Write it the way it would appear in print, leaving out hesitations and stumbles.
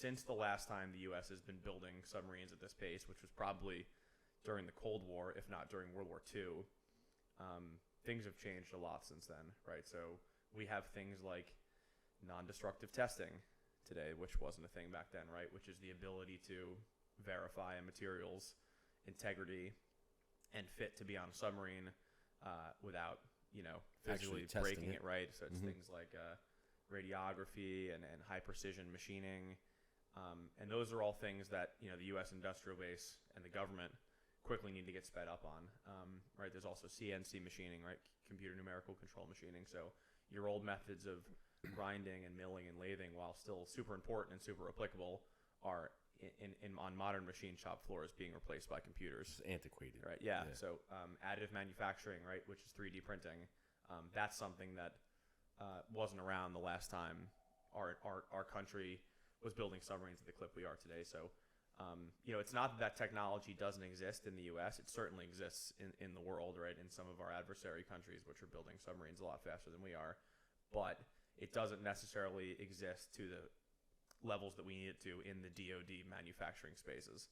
since the last time the U.S. has been building submarines at this pace, which was probably during the Cold War, if not during World War II, things have changed a lot since then, right? So we have things like non-destructive testing today, which wasn't a thing back then, right? Which is the ability to verify a material's integrity and fit to be on a submarine without, physically breaking it, right? So it's things like radiography and high precision machining. And those are all things that, the U.S. industrial base and the government quickly need to get sped up on, right? There's also CNC machining, right? Computer numerical control machining. So your old methods of grinding and milling and lathing, while still super important and super applicable, are on modern machine shop floors being replaced by computers. It's antiquated. Right, yeah. So additive manufacturing, right, which is 3D printing, that's something that wasn't around the last time our country was building submarines at the clip we are today. So, it's not that technology doesn't exist in the U.S. It certainly exists in the world, right, in some of our adversary countries, which are building submarines a lot faster than we are. But it doesn't necessarily exist to the levels that we need it to in the DoD manufacturing spaces.